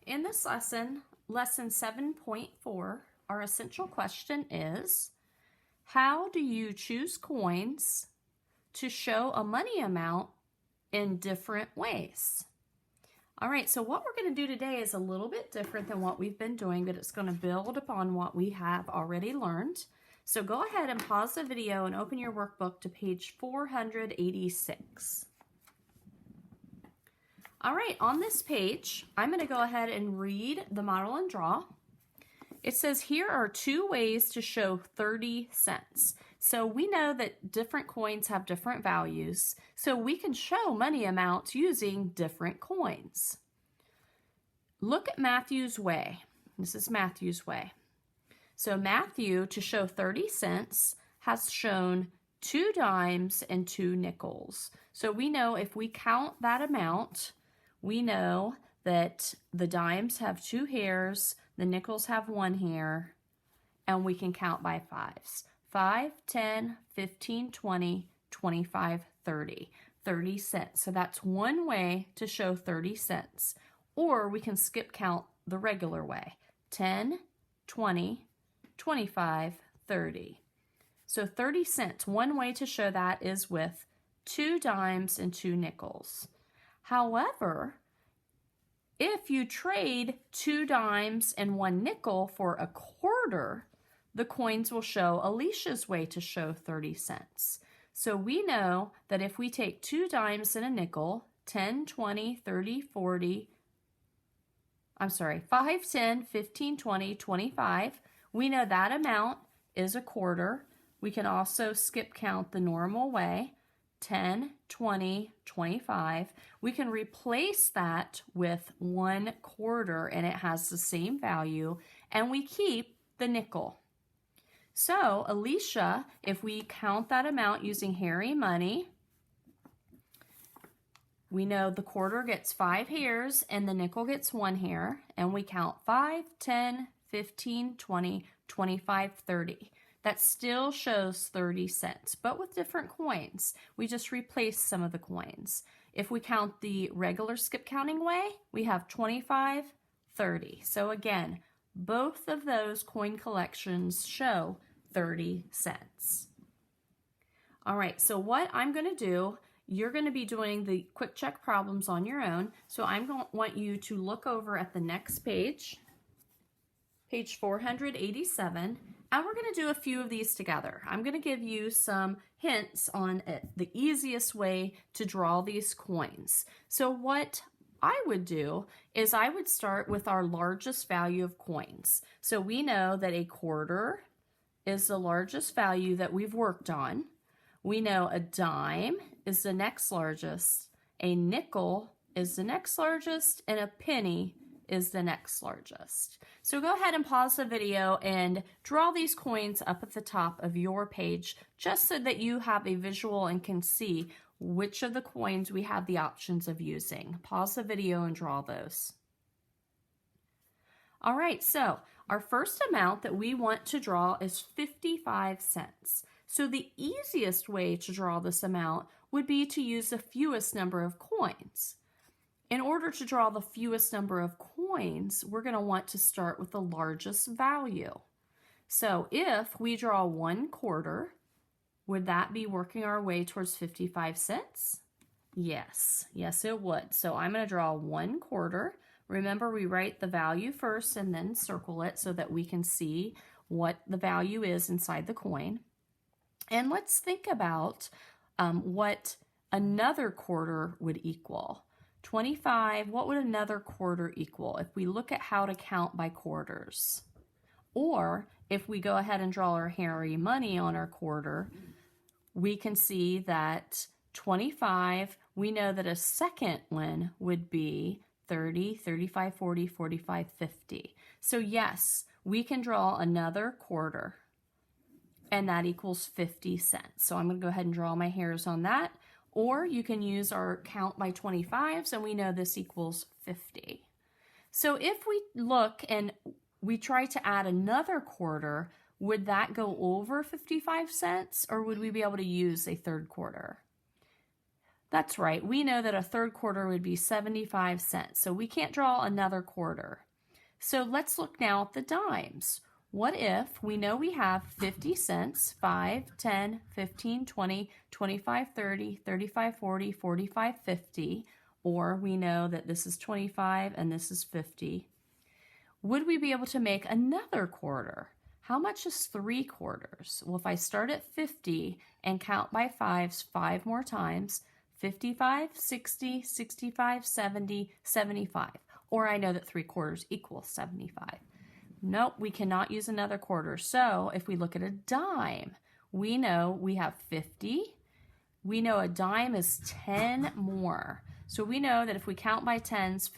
In this lesson, lesson 7.4, our essential question is, how do you choose coins to show a money amount in different ways? All right, so what we're going to do today is a little bit different than what we've been doing, but it's going to build upon what we have already learned. So go ahead and pause the video and open your workbook to page 486. All right, on this page, I'm going to go ahead and read the model and draw. It says here are two ways to show 30 cents. So we know that different coins have different values, so we can show money amounts using different coins. Look at Matthew's way. This is Matthew's way. So Matthew, to show 30 cents, has shown 2 dimes and 2 nickels. So we know if we count that amount, we know that the dimes have 2 hairs, the nickels have 1 hair, and we can count by fives. 5, 10, 15, 20, 25, 30. 30 cents. So that's one way to show 30 cents. Or we can skip count the regular way. 10, 20, 25, 30. So 30 cents, one way to show that is with 2 dimes and 2 nickels. However, if you trade 2 dimes and 1 nickel for a quarter, the coins will show Alicia's way to show 30 cents. So we know that if we take 2 dimes and a nickel, 10, 20, 30, 40, 5, 10, 15, 20, 25, we know that amount is a quarter. We can also skip count the normal way, 10, 20, 25. We can replace that with 1 quarter and it has the same value, and we keep the nickel. So Alicia, if we count that amount using hairy money, we know the quarter gets 5 hairs and the nickel gets 1 hair, and we count 5, 10, 15, 20, 25, 30. That still shows 30 cents, but with different coins. We just replace some of the coins. If we count the regular skip counting way, we have 25, 30. So again, both of those coin collections show 30 cents. All right, so what I'm going to do, you're going to be doing the quick check problems on your own. So I'm going to want you to look over at the next page, page 487, and we're going to do a few of these together. I'm going to give you some hints on the easiest way to draw these coins. So what I would do is I would start with our largest value of coins. So we know that a quarter is the largest value that we've worked on. We know a dime is the next largest, a nickel is the next largest, and a penny is the next largest. So go ahead and pause the video and draw these coins up at the top of your page, just so that you have a visual and can see which of the coins we have the options of using. Pause the video and draw those. All right, so our first amount that we want to draw is 55 cents. So the easiest way to draw this amount would be to use the fewest number of coins. In order to draw the fewest number of coins, we're going to want to start with the largest value. So if we draw 1 quarter, would that be working our way towards 55 cents? Yes, yes it would. So I'm going to draw 1 quarter. Remember, we write the value first and then circle it so that we can see what the value is inside the coin. And let's think about what another quarter would equal. 25, what would another quarter equal if we look at how to count by quarters? Or if we go ahead and draw our hairy money on our quarter, we can see that 25, we know that a second one would be 30, 35, 40, 45, 50. So yes, we can draw another quarter, and that equals 50 cents. So I'm going to go ahead and draw my hairs on that. Or you can use our count by 25s, and we know this equals 50. So if we look and we try to add another quarter, would that go over 55 cents, or would we be able to use a third quarter? That's right. We know that a third quarter would be 75 cents, so we can't draw another quarter. So let's look now at the dimes. What if we know we have 50 cents, 5, 10, 15, 20, 25, 30, 35, 40, 45, 50, or we know that this is 25 and this is 50. Would we be able to make another quarter? How much is 3 quarters? Well, if I start at 50 and count by fives 5 more times, 55, 60, 65, 70, 75. Or I know that 3 quarters equals 75. Nope, we cannot use another quarter. So if we look at a dime, we know we have 50. We know a dime is 10 more. So we know that if we count by tens,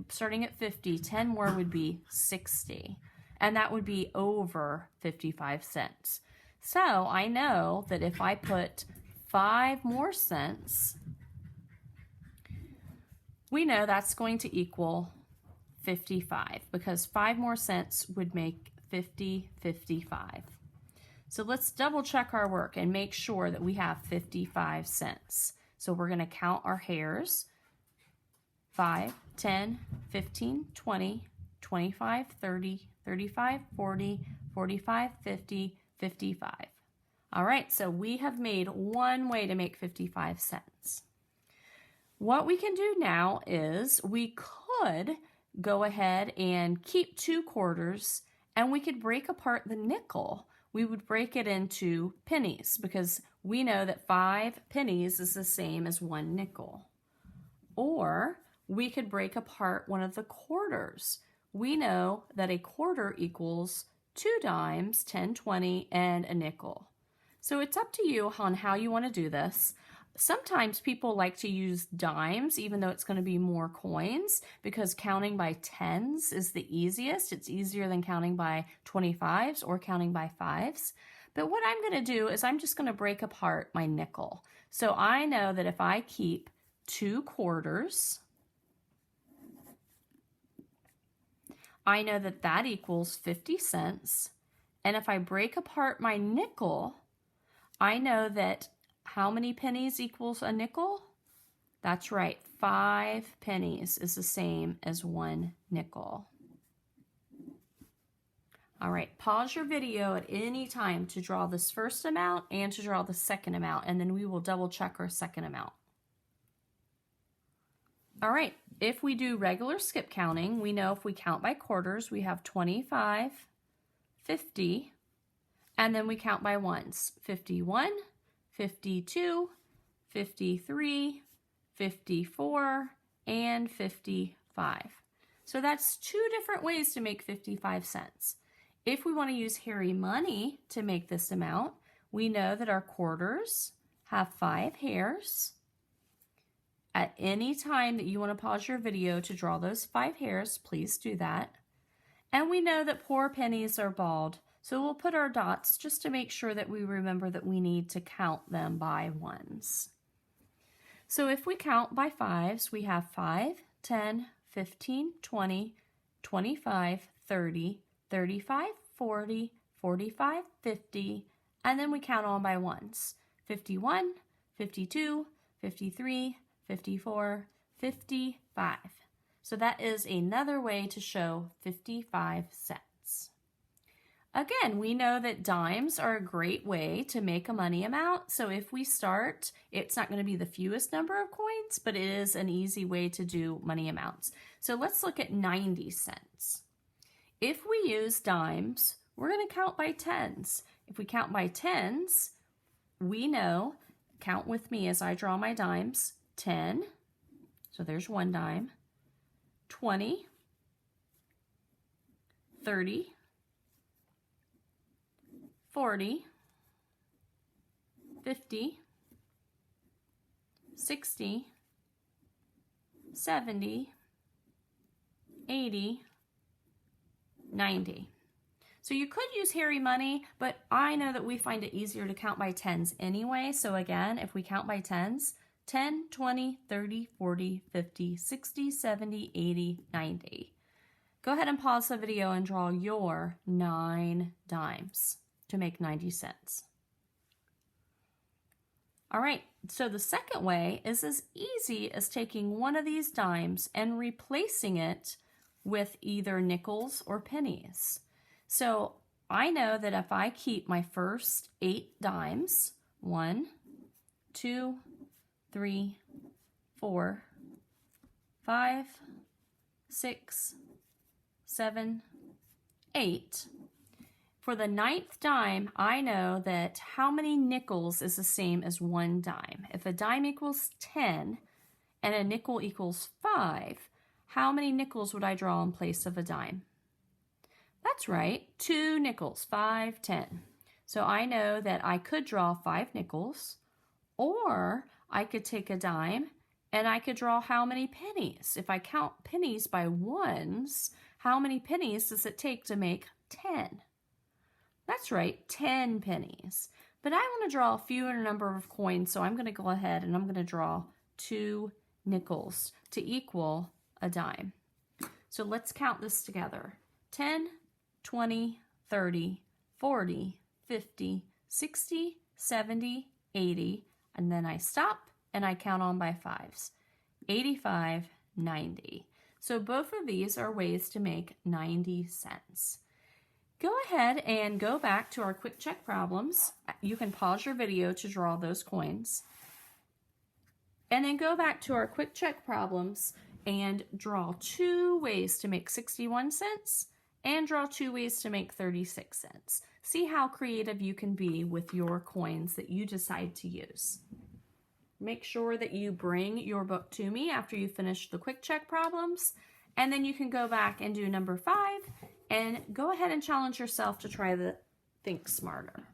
starting at 50, 10 more would be 60. And that would be over 55 cents. So I know that if I put 5 more cents, we know that's going to equal 55 because 5 more cents would make 55. So let's double check our work and make sure that we have 55 cents. So we're going to count our hairs. 5, 10, 15, 20, 25, 30, 35, 40, 45, 50, 55. All right, so we have made one way to make 55 cents. What we can do now is we could go ahead and keep 2 quarters and we could break apart the nickel. We would break it into pennies because we know that 5 pennies is the same as 1 nickel. Or we could break apart one of the quarters. We know that a quarter equals 2 dimes, 10, 20, and a nickel. So it's up to you on how you want to do this. Sometimes people like to use dimes, even though it's going to be more coins, because counting by tens is the easiest. It's easier than counting by 25s or counting by fives. But what I'm going to do is I'm just going to break apart my nickel. So I know that if I keep 2 quarters, I know that that equals 50 cents. And if I break apart my nickel, I know that how many pennies equals a nickel? That's right, 5 pennies is the same as 1 nickel. All right, pause your video at any time to draw this first amount and to draw the second amount, and then we will double check our second amount. All right, if we do regular skip counting, we know if we count by quarters, we have 25, 50, and then we count by ones, 51, 52, 53, 54, and 55. So that's 2 different ways to make 55 cents. If we want to use hairy money to make this amount, we know that our quarters have 5 hairs. At any time that you want to pause your video to draw those 5 hairs, please do that. And we know that poor pennies are bald, so we'll put our dots just to make sure that we remember that we need to count them by ones. So if we count by fives, we have 5, 10, 15, 20, 25, 30, 35, 40, 45, 50, and then we count on by ones. 51, 52, 53, 54, 55. So that is another way to show 55 cents. Again, we know that dimes are a great way to make a money amount. So if we start, it's not going to be the fewest number of coins, but it is an easy way to do money amounts. So let's look at 90 cents. If we use dimes, we're going to count by tens. If we count by tens, we know, count with me as I draw my dimes, 10, so there's 1 dime, 20, 30, 40, 50, 60, 70, 80, 90. So you could use hairy money, but I know that we find it easier to count by tens anyway. So again, if we count by tens, 10, 20, 30, 40, 50, 60, 70, 80, 90. Go ahead and pause the video and draw your 9 dimes to make 90 cents. All right, so the second way is as easy as taking one of these dimes and replacing it with either nickels or pennies. So I know that if I keep my first 8 dimes, 1, 2, 3, 4, 5, 6, 7, 8. For the 9th dime, I know that how many nickels is the same as 1 dime. If a dime equals 10 and a nickel equals 5, how many nickels would I draw in place of a dime? That's right, 2 nickels, 5, 10. So I know that I could draw 5 nickels, or I could take a dime and I could draw how many pennies? If I count pennies by ones, how many pennies does it take to make 10? That's right, 10 pennies. But I want to draw a fewer number of coins, so I'm going to go ahead and I'm going to draw 2 nickels to equal a dime. So let's count this together. 10, 20, 30, 40, 50, 60, 70, 80, and then I stop and I count on by 5s. 85, 90. So both of these are ways to make 90 cents. Go ahead and go back to our quick check problems. You can pause your video to draw those coins. And then go back to our quick check problems and draw 2 ways to make 61 cents and draw 2 ways to make 36 cents. See how creative you can be with your coins that you decide to use. Make sure that you bring your book to me after you finish the quick check problems, and then you can go back and do number 5 and go ahead and challenge yourself to try the Think Smarter.